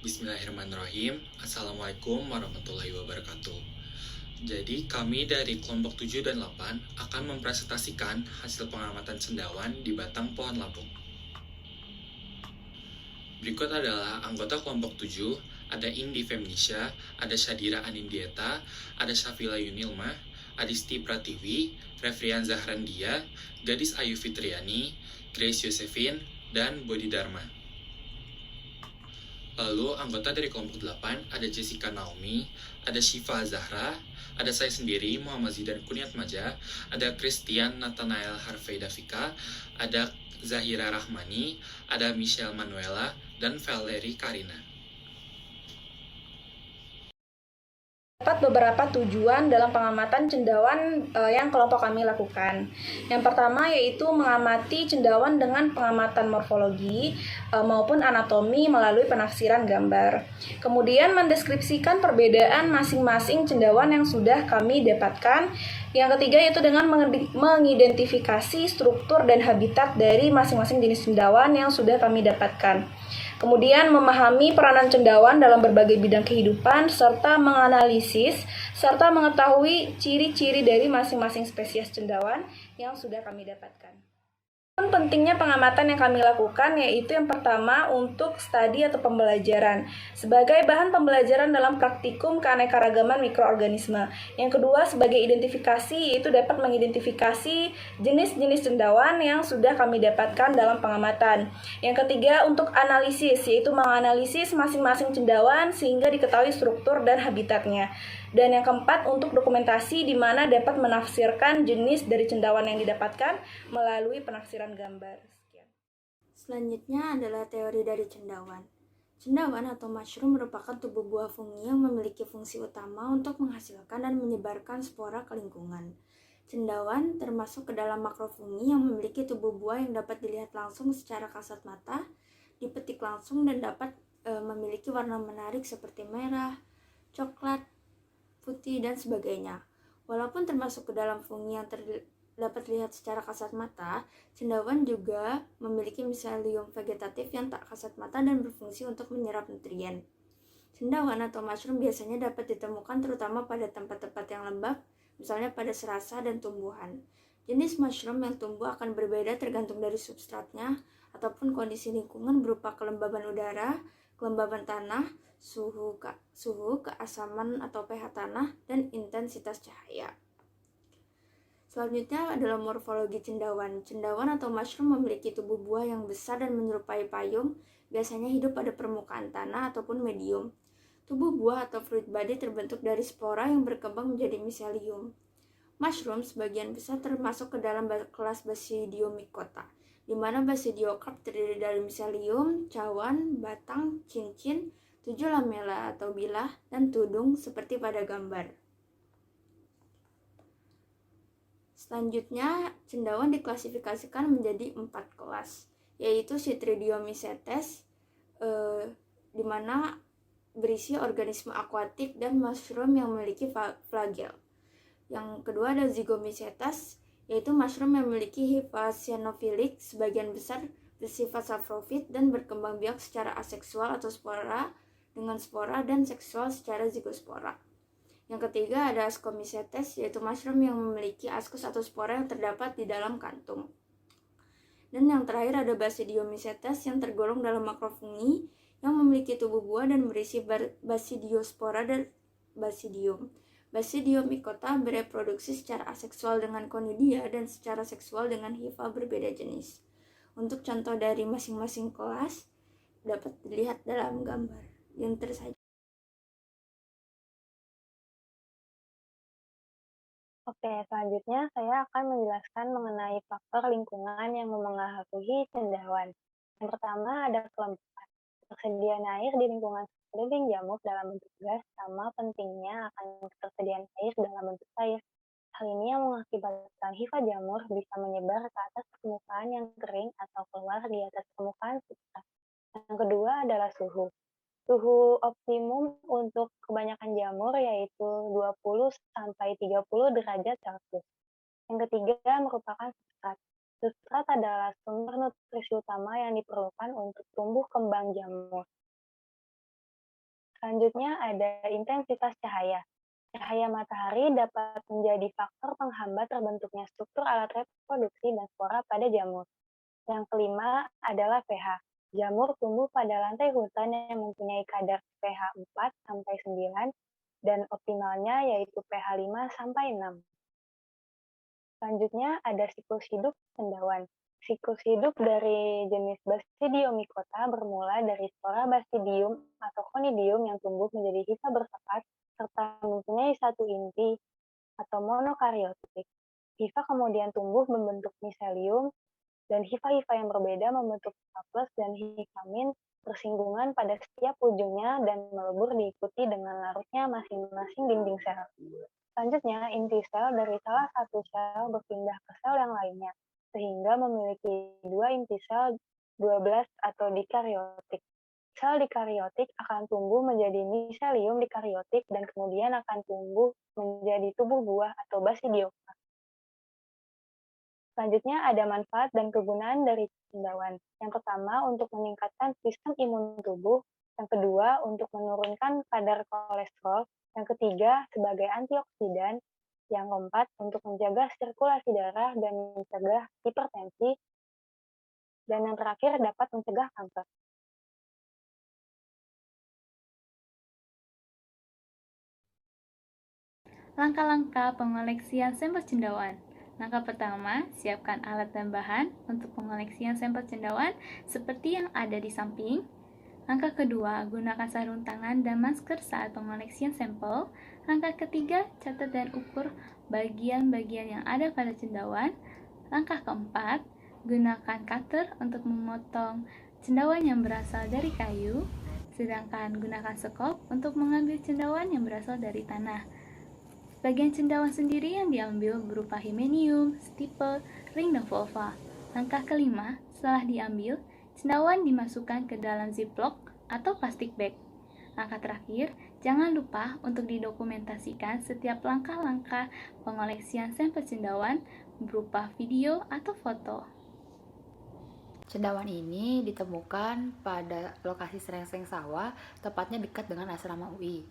Bismillahirrahmanirrahim. Assalamualaikum warahmatullahi wabarakatuh. Jadi kami dari kelompok 7 dan 8 akan mempresentasikan hasil pengamatan cendawan di batang pohon lapuk. Berikut adalah anggota kelompok 7, ada Indi Femnisha, ada Syadira Anindieta, ada Syafila Yunilma, Adisti Pratiwi, Refrian Zahrandia, Gadis Ayu Fitriani, Grace Yosefin, dan Bodi Dharma. Lalu anggota dari kelompok 8 ada Jessica Naomi, ada Syifa Zahra, ada saya sendiri Muhammad Zidan Kuniat Maja, ada Christian Nathanael Harvey Davika, ada Zahira Rahmani, ada Michelle Manuela, dan Valerie Karina. Terdapat beberapa tujuan dalam pengamatan cendawan yang kelompok kami lakukan. Yang pertama yaitu mengamati cendawan dengan pengamatan morfologi maupun anatomi melalui penafsiran gambar. Kemudian mendeskripsikan perbedaan masing-masing cendawan yang sudah kami dapatkan. Yang ketiga yaitu dengan mengidentifikasi struktur dan habitat dari masing-masing jenis cendawan yang sudah kami dapatkan. Kemudian memahami peranan cendawan dalam berbagai bidang kehidupan, serta menganalisis, serta mengetahui ciri-ciri dari masing-masing spesies cendawan yang sudah kami dapatkan. Pentingnya pengamatan yang kami lakukan yaitu yang pertama untuk studi atau pembelajaran sebagai bahan pembelajaran dalam praktikum keanekaragaman mikroorganisme. Yang kedua sebagai identifikasi yaitu dapat mengidentifikasi jenis-jenis cendawan yang sudah kami dapatkan dalam pengamatan. Yang ketiga untuk analisis yaitu menganalisis masing-masing cendawan sehingga diketahui struktur dan habitatnya. Dan yang keempat untuk dokumentasi di mana dapat menafsirkan jenis dari cendawan yang didapatkan melalui penafsiran gambar. Sekian. Selanjutnya adalah teori dari cendawan. Cendawan atau mushroom merupakan tubuh buah fungi yang memiliki fungsi utama untuk menghasilkan dan menyebarkan spora ke lingkungan. Cendawan termasuk ke dalam makrofungi yang memiliki tubuh buah yang dapat dilihat langsung secara kasat mata, dipetik langsung dan dapat memiliki warna menarik seperti merah, coklat, putih, dan sebagainya. Walaupun termasuk ke dalam fungi yang dapat dilihat secara kasat mata, cendawan juga memiliki miselium vegetatif yang tak kasat mata dan berfungsi untuk menyerap nutrien. Cendawan atau mushroom biasanya dapat ditemukan terutama pada tempat-tempat yang lembab, misalnya pada serasa dan tumbuhan. Jenis mushroom yang tumbuh akan berbeda tergantung dari substratnya ataupun kondisi lingkungan berupa kelembaban udara, kelembaban tanah, suhu, keasaman atau pH tanah, dan intensitas cahaya. Selanjutnya adalah morfologi cendawan. Cendawan atau mushroom memiliki tubuh buah yang besar dan menyerupai payung, biasanya hidup pada permukaan tanah ataupun medium. Tubuh buah atau fruit body terbentuk dari spora yang berkembang menjadi miselium. Mushroom sebagian besar termasuk ke dalam kelas Basidiomycota, di mana Basidiokarp terdiri dari miselium, cawan, batang, cincin, 7 lamela atau bilah, dan tudung seperti pada gambar. Selanjutnya, cendawan diklasifikasikan menjadi 4 kelas, yaitu Chytridiomycetes, di mana berisi organisme akuatik dan mushroom yang memiliki flagel. Yang kedua ada Zygomycetes, yaitu mushroom yang memiliki hifa cyanophilic, sebagian besar bersifat saprofit dan berkembang biak secara aseksual atau spora dengan spora dan seksual secara zigospora. Yang ketiga ada Ascomycetes, yaitu mushroom yang memiliki askus atau spora yang terdapat di dalam kantung. Dan yang terakhir ada Basidiomycetes yang tergolong dalam makrofungi yang memiliki tubuh buah dan berisi Basidiospora dan Basidium. Basidiomycota bereproduksi secara aseksual dengan Conidia dan secara seksual dengan hifa berbeda jenis. Untuk contoh dari masing-masing kelas dapat dilihat dalam gambar yang tersaji. Oke, selanjutnya saya akan menjelaskan mengenai faktor lingkungan yang memengaruhi cendawan. Yang pertama ada kelembapan. Ketersediaan air di lingkungan sekeliling jamur dalam bentuk gas sama pentingnya akan ketersediaan air dalam bentuk air. Hal ini yang mengakibatkan hifa jamur bisa menyebar ke atas permukaan yang kering atau keluar di atas permukaan substrat. Yang kedua adalah suhu. Suhu optimum untuk kebanyakan jamur yaitu 20-30 derajat Celcius. Yang ketiga merupakan substrat. Substrat adalah sumber nutrisi utama yang diperlukan untuk tumbuh kembang jamur. Selanjutnya ada intensitas cahaya. Cahaya matahari dapat menjadi faktor penghambat terbentuknya struktur alat reproduksi dan spora pada jamur. Yang kelima adalah pH. Jamur tumbuh pada lantai hutan yang mempunyai kadar pH 4-9 dan optimalnya yaitu pH 5-6. Selanjutnya ada siklus hidup cendawan. Siklus hidup dari jenis Basidiomycota bermula dari spora Basidium atau Conidium yang tumbuh menjadi hifa bersekat serta mempunyai satu inti atau monokariotik. Hifa kemudian tumbuh membentuk miselium dan hifa-hifa yang berbeda membentuk staples dan hifamin bersinggungan pada setiap ujungnya dan melebur diikuti dengan larutnya masing-masing dinding sel. Selanjutnya, inti sel dari salah satu sel berpindah ke sel yang lainnya, sehingga memiliki dua inti sel 12 atau dikariotik. Sel dikariotik akan tumbuh menjadi miselium dikariotik dan kemudian akan tumbuh menjadi tubuh buah atau basidioma. Selanjutnya ada manfaat dan kegunaan dari cendawan. Yang pertama untuk meningkatkan sistem imun tubuh, yang kedua untuk menurunkan kadar kolesterol, yang ketiga sebagai antioksidan, yang keempat untuk menjaga sirkulasi darah dan mencegah hipertensi, dan yang terakhir dapat mencegah kanker. Langkah-langkah pengoleksian sampel cendawan. Langkah pertama, siapkan alat dan bahan untuk pengoleksian sampel cendawan seperti yang ada di samping. Langkah kedua, gunakan sarung tangan dan masker saat pengoleksian sampel. Langkah ketiga, catat dan ukur bagian-bagian yang ada pada cendawan. Langkah keempat, gunakan cutter untuk memotong cendawan yang berasal dari kayu, sedangkan gunakan sekop untuk mengambil cendawan yang berasal dari tanah. Bagian cendawan sendiri yang diambil berupa himenium, stipe, ring, dan volva. Langkah kelima, setelah diambil, cendawan dimasukkan ke dalam ziplock atau plastik bag. Langkah terakhir, jangan lupa untuk didokumentasikan setiap langkah-langkah pengoleksian sampel cendawan berupa video atau foto. Cendawan ini ditemukan pada lokasi serengseng sawah, tepatnya dekat dengan asrama UI.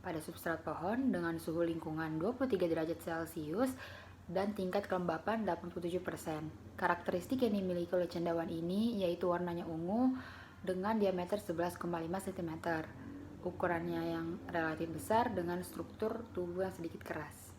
Pada substrat pohon dengan suhu lingkungan 23 derajat Celcius dan tingkat kelembapan 87%. Karakteristik yang dimiliki oleh cendawan ini yaitu warnanya ungu dengan diameter 11,5 cm. Ukurannya yang relatif besar dengan struktur tubuh yang sedikit keras.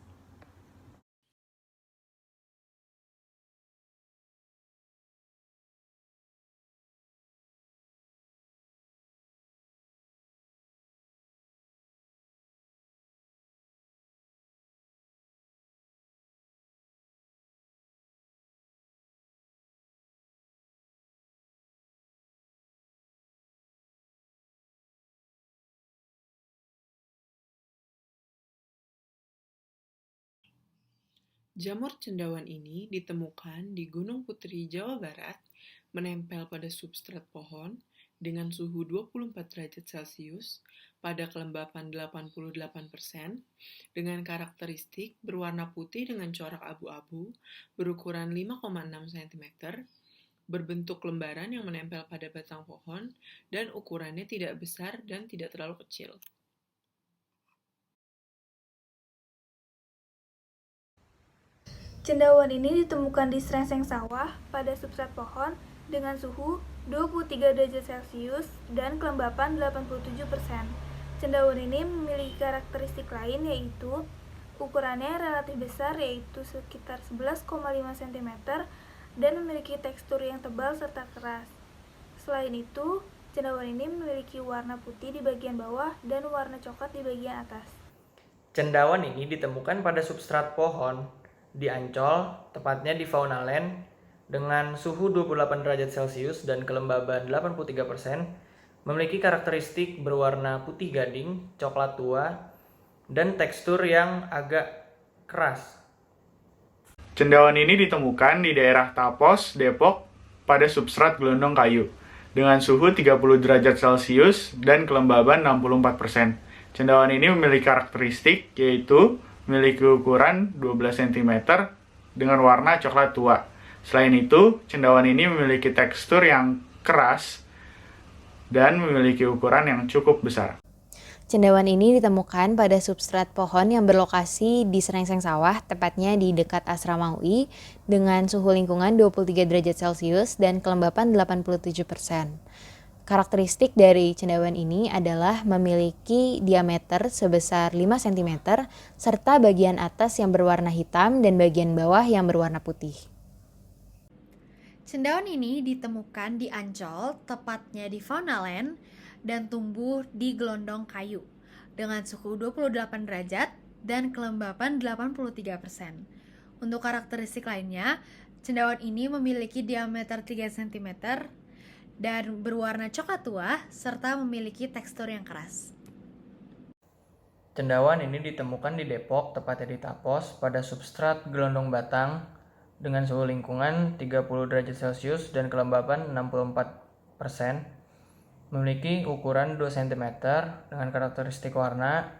Jamur cendawan ini ditemukan di Gunung Putri, Jawa Barat, menempel pada substrat pohon dengan suhu 24 derajat Celcius pada kelembapan 88%, dengan karakteristik berwarna putih dengan corak abu-abu, berukuran 5,6 cm, berbentuk lembaran yang menempel pada batang pohon, dan ukurannya tidak besar dan tidak terlalu kecil. Cendawan ini ditemukan di serengseng sawah pada substrat pohon dengan suhu 23 derajat Celcius dan kelembapan 87%. Cendawan ini memiliki karakteristik lain yaitu ukurannya relatif besar yaitu sekitar 11,5 cm dan memiliki tekstur yang tebal serta keras. Selain itu, cendawan ini memiliki warna putih di bagian bawah dan warna coklat di bagian atas. Cendawan ini ditemukan pada substrat pohon di Ancol, tepatnya di Fauna Land, dengan suhu 28 derajat Celcius dan kelembaban 83%, memiliki karakteristik berwarna putih gading, coklat tua, dan tekstur yang agak keras. Cendawan ini ditemukan di daerah Tapos, Depok, pada substrat gelondong kayu, dengan suhu 30 derajat Celcius dan kelembaban 64%. Cendawan ini memiliki karakteristik yaitu memiliki ukuran 12 cm dengan warna coklat tua. Selain itu, cendawan ini memiliki tekstur yang keras dan memiliki ukuran yang cukup besar. Cendawan ini ditemukan pada substrat pohon yang berlokasi di serengseng sawah, tepatnya di dekat asrama UI, dengan suhu lingkungan 23 derajat Celcius dan kelembapan 87%. Karakteristik dari cendawan ini adalah memiliki diameter sebesar 5 cm, serta bagian atas yang berwarna hitam dan bagian bawah yang berwarna putih. Cendawan ini ditemukan di Ancol, tepatnya di Faunaland, dan tumbuh di gelondong kayu dengan suhu 28 derajat dan kelembapan 83%. Untuk karakteristik lainnya, cendawan ini memiliki diameter 3 cm dan berwarna coklat tua serta memiliki tekstur yang keras. Cendawan ini ditemukan di Depok, tepatnya di Tapos, pada substrat gelondong batang dengan suhu lingkungan 30 derajat Celcius dan kelembapan 64%. Memiliki ukuran 2 cm dengan karakteristik warna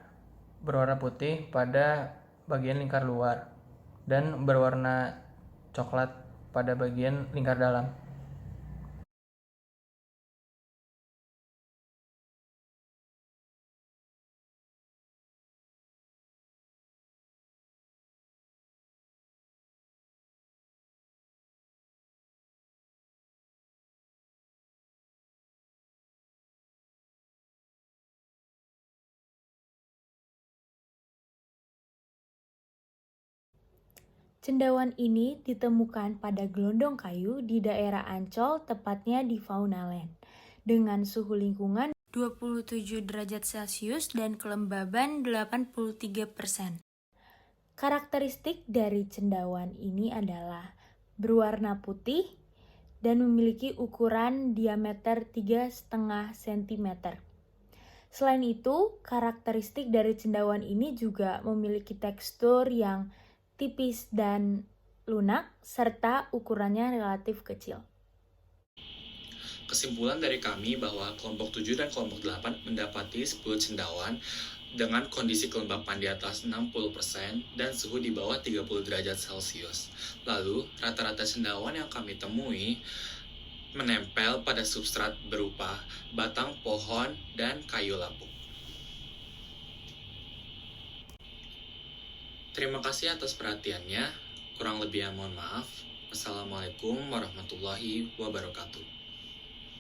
berwarna putih pada bagian lingkar luar dan berwarna coklat pada bagian lingkar dalam. Cendawan ini ditemukan pada gelondong kayu di daerah Ancol, tepatnya di Faunaland, dengan suhu lingkungan 27 derajat Celcius dan kelembaban 83%. Karakteristik dari cendawan ini adalah berwarna putih dan memiliki ukuran diameter 3,5 cm. Selain itu, karakteristik dari cendawan ini juga memiliki tekstur yang tipis dan lunak, serta ukurannya relatif kecil. Kesimpulan dari kami bahwa kelompok 7 dan kelompok 8 mendapati 10 cendawan dengan kondisi kelembapan di atas 60% dan suhu di bawah 30 derajat Celcius. Lalu, rata-rata cendawan yang kami temui menempel pada substrat berupa batang pohon dan kayu lapuk. Terima kasih atas perhatiannya. Kurang lebihnya mohon maaf. Wassalamualaikum warahmatullahi wabarakatuh.